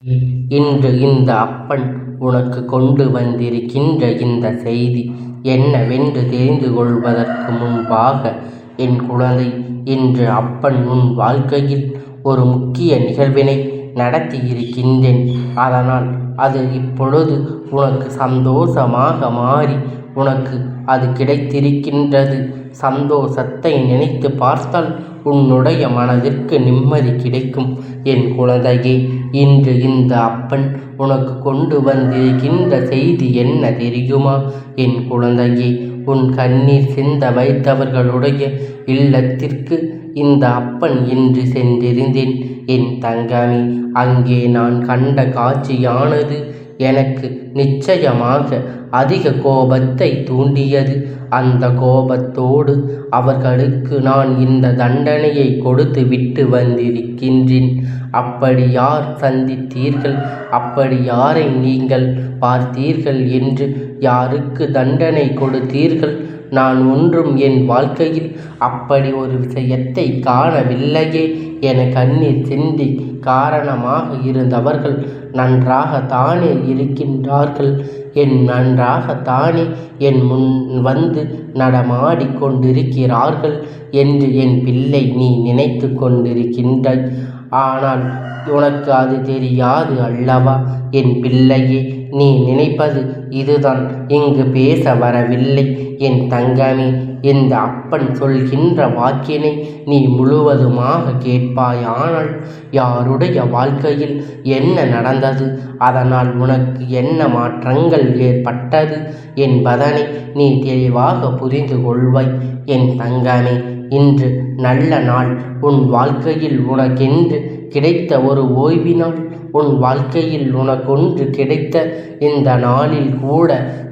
இன்று இந்த அப்பன் உனக்கு கொண்டு வந்திருக்கின்ற இந்த செய்தி என்னவென்று தெரிந்து கொள்வதற்கு முன்பாக, என் குழந்தை, இன்று அப்பன் உன் வாழ்க்கையில் ஒரு முக்கிய நிகழ்வினை நடத்தியிருக்கின்றேன். அதனால் அது இப்பொழுது உனக்கு சந்தோஷமாக மாறி உனக்கு அது கிடைத்திருக்கின்றது. சந்தோஷத்தை நினைத்து பார்த்தால் உன்னுடைய மனதிற்கு நிம்மதி கிடைக்கும். என் குழந்தையே, இன்று இந்த அப்பன் உனக்கு கொண்டு வந்திருக்கின்ற செய்தி என்ன தெரியுமா? என் குழந்தையே, உன் கண்ணீர் சிந்த வைத்தவர்களுடைய இல்லத்திற்கு இந்த அப்பன் இன்று சென்றிருந்தேன். என் தங்கமே, அங்கே நான் கண்ட காட்சியானது எனக்கு நிச்சயமாக அதிக கோபத்தை தூண்டியது. அந்த கோபத்தோடு அவர்களுக்கு நான் இந்த தண்டனையை கொடுத்து விட்டு வந்திருக்கின்றேன். அப்படி யார் சந்தித்தீர்கள், அப்படி யாரை நீங்கள் பார்த்தீர்கள் என்று யாருக்கு தண்டனை கொடுத்தீர்கள்? நான் ஒன்றும் என் வாழ்க்கையில் அப்படி ஒரு விஷயத்தை காணவில்லையே என கண்ணீர் சிந்தி காரணமாக இருந்தவர்கள் நன்றாகத்தானே இருக்கின்றார்கள். நன்றாகத்தானே என் முன் வந்து நடமாடி கொண்டிருக்கிறார்கள் என்று என் பிள்ளை நீ நினைத்து கொண்டிருக்கின்றாய். ஆனால் உனக்கு அது தெரியாது அல்லவா? என் பிள்ளையே, நீ நினைப்பது இதுதான். இங்கு பேச வரவில்லை. என் தங்கமே, இந்த அப்பன் சொல்கின்ற வாக்கினை நீ முழுவதுமாக கேட்பாயானால் யாருடைய வாழ்க்கையில் என்ன நடந்தது, அதனால் உனக்கு என்ன மாற்றங்கள் ஏற்பட்டது என்பதனை நீ தெளிவாக புரிந்து கொள்வாய். என் தங்கமே, இன்று நல்ல நாள். உன் வாழ்க்கையில் உனக்கென்று கிடைத்த ஒரு ஓய்வினால், உன் வாழ்க்கையில் உனக்கொன்று கிடைத்த இந்த நாளில் கூட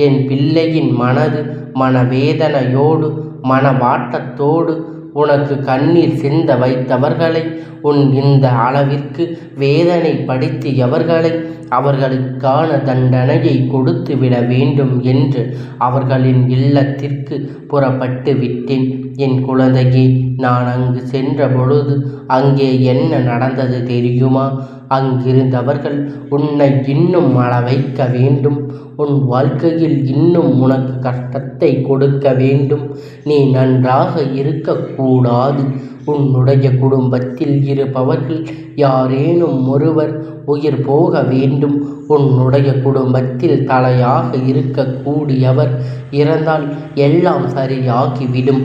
என் பிள்ளையின் மனது மனவேதனையோடு மனவாட்டத்தோடு உனக்கு கண்ணீர் சிந்த வைத்தவர்களை, உன் இந்த அளவிற்கு வேதனைப்படுத்தியவர்களை அவர்களுக்கான தண்டனையை கொடுத்து விட வேண்டும் என்று அவர்களின் இல்லத்திற்கு புறப்பட்டு விட்டேன். என் குழந்தையே, நான் அங்கு சென்ற பொழுது அங்கே என்ன நடந்தது தெரியுமா? அங்கிருந்தவர்கள் உன்னை இன்னும் அழ வைக்க வேண்டும், உன் வாழ்க்கையில் இன்னும் உனக்கு கஷ்டத்தை கொடுக்க வேண்டும். நீ நன்றாக இருக்கக்கூடாது. உன்னுடைய குடும்பத்தில் இருப்பவர்கள் யாரேனும் ஒருவர் உயிர் போக வேண்டும். உன்னுடைய குடும்பத்தில் தலையாக இருக்கக்கூடியவர் இறந்தால் எல்லாம் சரியாகிவிடும்.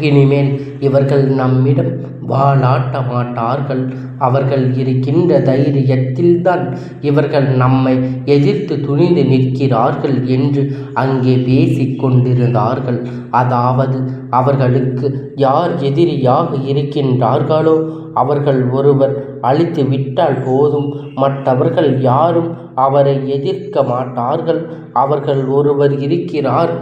இனிமேல் இவர்கள் நம்மிடம் வாலாட்ட மாட்டார்கள். அவர்கள் இருக்கின்ற தைரியத்தில்தான் இவர்கள் நம்மை எதிர்த்து துணிந்து நிற்கிறார்கள் என்று அங்கே பேசிக் கொண்டிருந்தார்கள். அதாவது அவர்களுக்கு யார் எதிரியாக இருக்கின்றார்களோ அவர்கள் ஒருவர் அழித்து விட்டால் போதும், மற்றவர்கள் யாரும் அவரை எதிர்க்க மாட்டார்கள். அவர்கள் ஒருவர் இருக்கிறார்,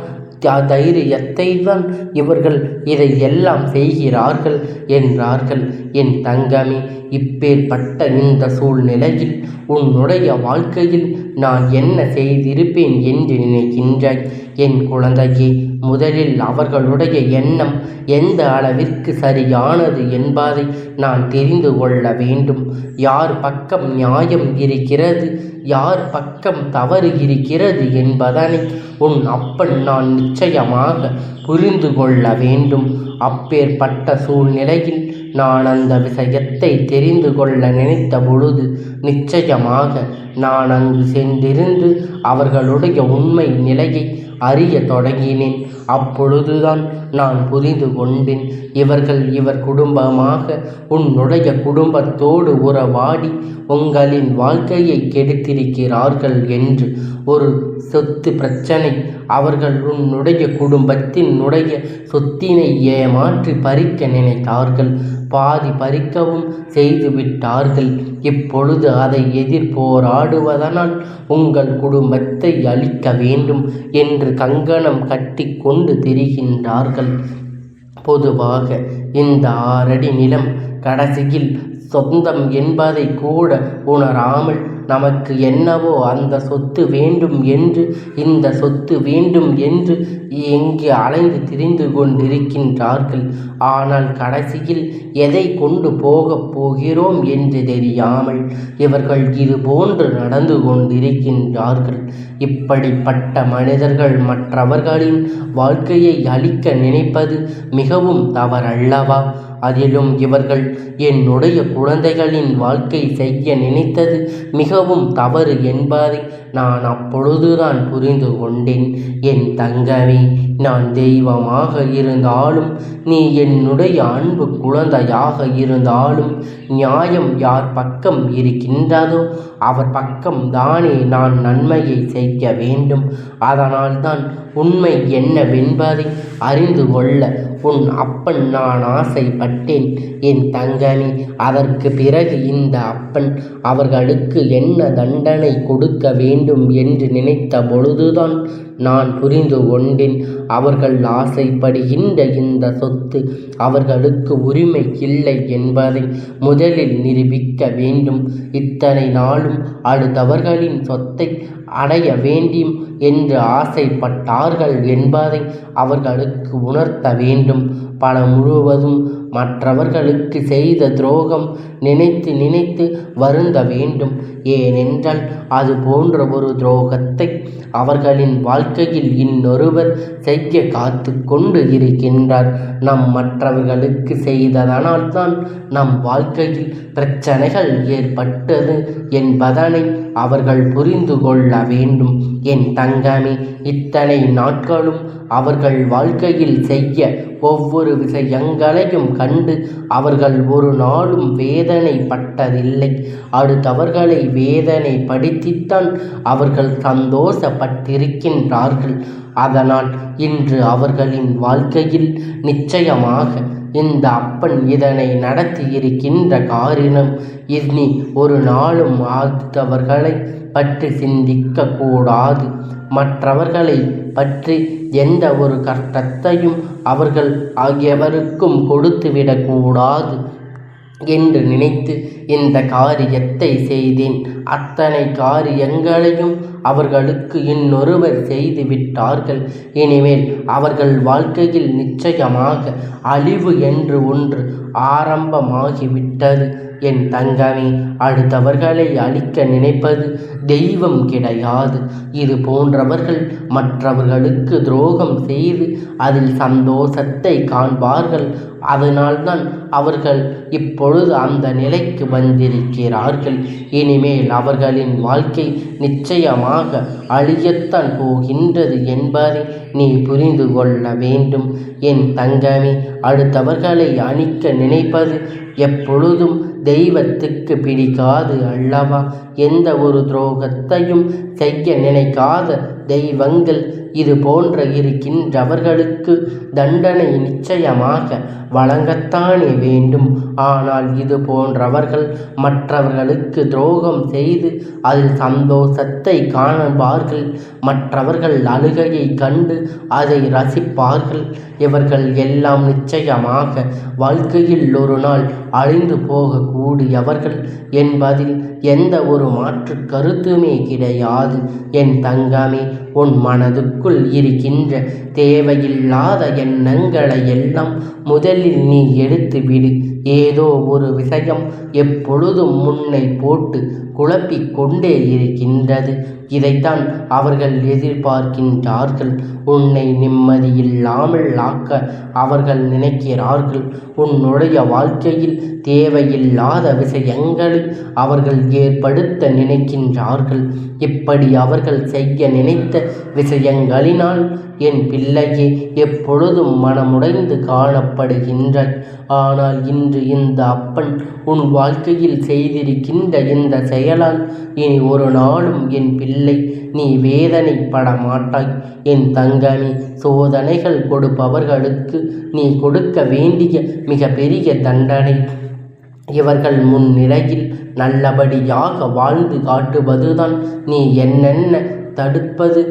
தைரியத்தை தான் இவர்கள் இதை எல்லாம் செய்கிறார்கள் என்றார்கள். என் தங்கமே, இப்பேற்பட்ட இந்த சூழ்நிலையில் உன்னுடைய வாழ்க்கையில் நான் என்ன செய்திருப்பேன் என்று நினைக்கின்றாய்? என் குழந்தையே, முதலில் அவர்களுடைய எண்ணம் எந்த அளவிற்கு சரியானது என்பதை நான் தெரிந்து கொள்ள வேண்டும். யார் பக்கம் நியாயம் இருக்கிறது, யார் பக்கம் தவறு இருக்கிறது என்பதனை உன் அப்பன் நான் நிச்சயமாக புரிந்து கொள்ள வேண்டும். அப்பேற்பட்ட சூழ்நிலையில் நான் அந்த விஷயத்தை தெரிந்து கொள்ள நினைத்த பொழுது நிச்சயமாக நான் அங்கு சென்றிருந்து அவர்களுடைய உண்மை நிலையை அறிய தொடங்கினேன். அப்பொழுதுதான் நான் புரிந்து கொண்டேன், இவர் குடும்பமாக உன்னுடைய குடும்பத்தோடு உறவாடி உங்களின் வாழ்க்கையை கெடுத்திருக்கிறார்கள் என்று. ஒரு சொத்து பிரச்சனை, அவர்கள் உன்னுடைய குடும்பத்தினுடைய சொத்தினை ஏமாற்றி பறிக்க நினைத்தார்கள். பாதி பறிக்கவும் செய்துவிட்டார்கள். இப்பொழுது அதை எதிர்போராடுவதனால் உங்கள் குடும்பத்தை அழிக்க வேண்டும் என்று கங்கணம் கட்டி கொண்டு திரிகின்றார்கள். பொதுவாக இந்த 6 அடி நிலம் கடைசியில் சொந்தம் என்பதை கூட உணராமல் நமக்கு என்னவோ அந்த சொத்து வேண்டும் என்று, இந்த சொத்து வேண்டும் என்று எங்கு அலைந்து திரிந்து கொண்டிருக்கின்றார்கள். ஆனால் கடைசியில் எதை கொண்டு போகப் போகிறோம் என்று தெரியாமல் இவர்கள் இது போன்று நடந்து கொண்டிருக்கின்றார்கள். இப்படிப்பட்ட மனிதர்கள் மற்றவர்களின் வாழ்க்கையை அழிக்க நினைப்பது மிகவும் தவறல்லவா? அதிலும் இவர்கள் என்னுடைய குழந்தைகளின் வாழ்க்கை செய்ய நினைத்தது மிகவும் தவறு என்பதை நான் அப்பொழுதுதான் புரிந்து கொண்டேன். என் தங்கமே, நான் தெய்வமாக இருந்தாலும், நீ என்னுடைய அன்பு குழந்தையாக இருந்தாலும், நியாயம் யார் பக்கம் இருக்கின்றதோ அவர் பக்கம் தானே நான் நன்மையை செய்ய வேண்டும். அதனால்தான் உண்மை என்னவென்பதை அறிந்து கொள்ள உன் அப்பன் நான் ஆசைப்பட்டேன். என் தங்கமே, அதற்கு பிறகு இந்த அப்பன் அவர்களுக்கு என்ன தண்டனை கொடுக்க வேண்டும் என்று நினைத்த பொழுதுதான் நான் புரிந்து கொண்டேன். அவர்கள் ஆசைப்படுகின்ற இந்த சொத்து அவர்களுக்கு உரிமை இல்லை என்பதை முதலில் நிரூபிக்க வேண்டும். இத்தனை நாளும் அடுத்தவர்களின் சொத்தை அடைய வேண்டும் என்று ஆசைப்பட்டார்கள் என்பதை அவர்களுக்கு உணர்த்த வேண்டும். பணம் முழுவதும் மற்றவர்களுக்கு செய்த துரோகம் நினைத்து நினைத்து வருந்த வேண்டும். ஏனென்றால் அது போன்ற ஒரு துரோகத்தை அவர்களின் வாழ்க்கையில் இன்னொருவர் செய்ய காத்து கொண்டு இருக்கின்றார். நம் மற்றவர்களுக்கு செய்ததனால்தான் நம் வாழ்க்கையில் பிரச்சனைகள் ஏற்பட்டது என்பதனை அவர்கள் புரிந்து கொள்ள வேண்டும். என் தங்கமே, இத்தனை நாட்களும் அவர்கள் வாழ்க்கையில் செய்ய ஒவ்வொரு விஷயங்களையும் கண்டு அவர்கள் ஒரு நாளும் வேதனைப்பட்டதில்லை. அடுத்தவர்களை வேதனைப்படுத்தித்தான் அவர்கள் சந்தோஷப்பட்டிருக்கின்றார்கள். அதனால் இன்று அவர்களின் வாழ்க்கையில் நிச்சயமாக இந்த அப்பன் இதனை நடத்தியிருக்கின்ற காரணம், இனி ஒரு நாளும் அடுத்தவர்களை பற்றி சிந்திக்க கூடாது. மற்றவர்களை பற்றி எந்த ஒரு கஷ்டத்தையும் அவர்கள் ஆகியவருக்கும் கொடுத்துவிடக்கூடாது என்று நினைத்து இந்த காரியத்தை செய்தேன். அத்தனை காரியங்களையும் அவர்களுக்கு இன்னொருவர் செய்து விட்டார்கள். இனிமேல் அவர்கள் வாழ்க்கையில் நிச்சயமாக அழிவு என்று ஒன்று ஆரம்பமாகிவிட்டது. என் தங்கமே, அடுத்தவர்களை அழிக்க நினைப்பது தெய்வம் கிடையாது. இது போன்றவர்கள் மற்றவர்களுக்கு துரோகம் செய்து அதில் சந்தோஷத்தை காண்பார்கள். அதனால்தான் அவர்கள் இப்பொழுது அந்த நிலைக்கு வந்திருக்கிறார்கள். இனிமேல் அவர்களின் வாழ்க்கை நிச்சயமாக அழியத்தான் போகின்றது என்பதை நீ புரிந்து கொள்ள வேண்டும். என் தங்கமே, அடுத்தவர்களை அழிக்க நினைப்பது எப்பொழுதும் தெய்வத்துக்கு பிடிக்காது அல்லவா? எந்த ஒரு துரோகத்தையும் செய்ய நினைக்காத தெய்வங்கள் இது போன்ற இருக்கின்றவர்களுக்கு தண்டனை நிச்சயமாக வழங்கத்தானே வேண்டும். ஆனால் இது போன்றவர்கள் மற்றவர்களுக்கு துரோகம் செய்து அதில் சந்தோஷத்தை காண்பார்கள். மற்றவர்கள் அழுகையை கண்டு அதை ரசிப்பார்கள். இவர்கள் எல்லாம் நிச்சயமாக வாழ்க்கையில் ஒரு நாள் அழிந்து போகக்கூடியவர்கள் என்பதில் எந்த ஒரு மாற்று கருத்துமே கிடையாது. என் தங்கமே, உன் மனதுக்குள் இருக்கின்ற தேவையில்லாத எண்ணங்களை எல்லாம் முதலில் நீ எடுத்து விடு. ஏதோ ஒரு விஷயம் எப்பொழுதும் முன்னை போட்டு குழப்பிக் கொண்டே இருக்கின்றது. இதைத்தான் அவர்கள் எதிர்பார்க்கின்றார்கள். உன்னை நிம்மதியில்லாமல் ஆக்க அவர்கள் நினைக்கிறார்கள். உன்னுடைய வாழ்க்கையில் தேவையில்லாத விஷயங்களை அவர்கள் ஏற்படுத்த நினைக்கின்றார்கள். இப்படி அவர்கள் செய்ய நினைத்த விஷயங்களினால் என் பிள்ளையே எப்பொழுதும் மனமுடைந்து காணப்படுகின்றாய். ஆனால் இன்று இந்த அப்பன் உன் வாழ்க்கையில் செய்திருக்கின்ற இந்த செயலால் இனி ஒரு நாளும் என் பிள்ளை நீ வேதனைப்பட மாட்டாய். என் தங்கமே, சோதனைகள் கொடுப்பவர்களுக்கு நீ கொடுக்க வேண்டிய மிக பெரிய தண்டனை இவர்கள் முன்னிலையில் நல்லபடியாக வாழ்ந்து காட்டுவதுதான். நீ என்னென்ன தடுப்பது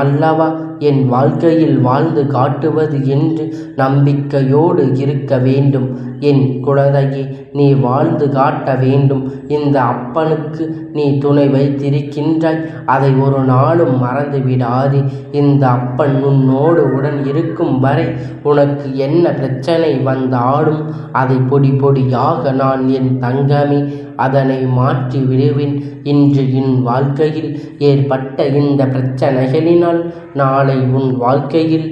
அல்லவா என் வாழ்க்கையில் வாழ்ந்து காட்டுவது என்று நம்பிக்கையோடு இருக்க வேண்டும். என் குழந்தையே, நீ வாழ்ந்து காட்ட வேண்டும். இந்த அப்பனுக்கு நீ துணை வைத்திருக்கின்றாய், அதை ஒரு நாளும் மறந்து விடாதே. இந்த அப்பன் உன்னோடு உடன் இருக்கும் வரை உனக்கு என்ன பிரச்சனை வந்தாலும் அதை பொடி பொடியாக நான் என் தங்கமே அதனை மாற்றி விடுவேன். இன்று என் வாழ்க்கையில் ஏற்பட்ட இந்த பிரச்சனைகளினால் நாளை உன் வாழ்க்கையில்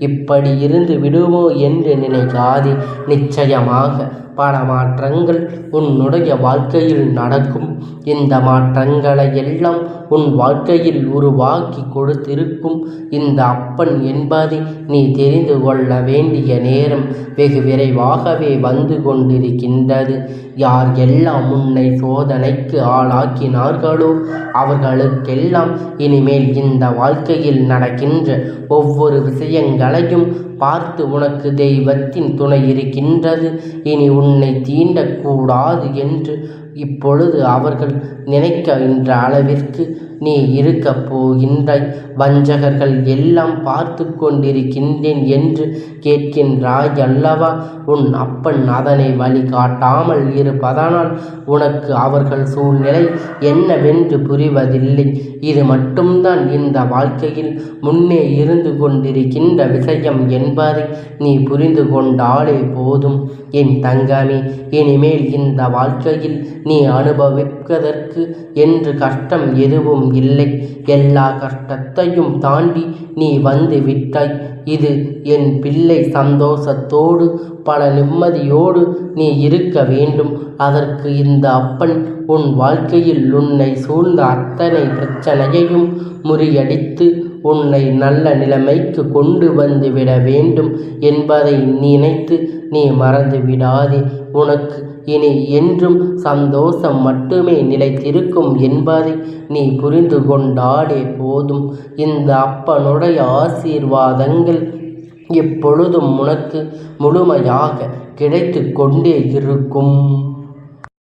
இப்படி இருந்து விடுமோ என்று நினைக்காதே. நிச்சயமாக பல மாற்றங்கள் உன்னுடைய வாழ்க்கையில் நடக்கும். இந்த மாற்றங்களை எல்லாம் உன் வாழ்க்கையில் உருவாக்கி கொடுத்திருக்கும் இந்த அப்பன் என்பதை நீ தெரிந்து கொள்ள வேண்டிய நேரம் வெகு விரைவாகவே வந்து கொண்டிருக்கின்றது. யார் எல்லாம் உன்னை சோதனைக்கு ஆளாக்கினார்களோ அவர்களுக்கெல்லாம் இனிமேல் இந்த வாழ்க்கையில் நடக்கின்ற ஒவ்வொரு விஷயங்களையும் பார்த்து உனக்கு தெய்வத்தின் துணை இருக்கின்றது. இனி உன்னை தீண்டக்கூடாது என்று இப்பொழுது அவர்கள் நினைக்கின்ற அளவிற்கு நீ இருக்கப் போகின்றாய். வஞ்சகர்கள் எல்லாம் பார்த்து கொண்டிருக்கின்றேன் என்று கேட்கின்றாய் அல்லவா? உன் அப்பன் அதனை வழிகாட்டாமல் இருப்பதனால் உனக்கு அவர்கள் சூழ்நிலை என்னவென்று புரிவதில்லை. இது மட்டும்தான் இந்த வாழ்க்கையில் முன்னே இருந்து கொண்டிருக்கின்ற விஷயம் என்பதை நீ புரிந்து கொண்டாலே போதும். என் தங்கமே, இனிமேல் இந்த வாழ்க்கையில் நீ அனுபவிப்பதற்கு என்று கஷ்டம் எதுவும் இல்லை. எல்லா கஷ்டத்தையும் தாண்டி நீ வந்து விட்டாய். இது என் பிள்ளை, சந்தோஷத்தோடு பல நிம்மதியோடு நீ இருக்க வேண்டும். அதற்கு இந்த அப்பன் உன் வாழ்க்கையில் உன்னை சூழ்ந்த அத்தனை பிரச்சனையையும் முறியடித்து உன்னை நல்ல நிலைமைக்கு கொண்டு வந்து விட வேண்டும் என்பதை நினைத்து நீ மறந்து விடாதே. உனக்கு இனி என்றும் சந்தோஷம் மட்டுமே நிலைத்திருக்கும் என்பதை நீ புரிந்து கொண்டாலே போதும். இந்த அப்பனுடைய ஆசீர்வாதங்கள் எப்பொழுதும் உனக்கு முழுமையாக கிடைத்து கொண்டே இருக்கும்.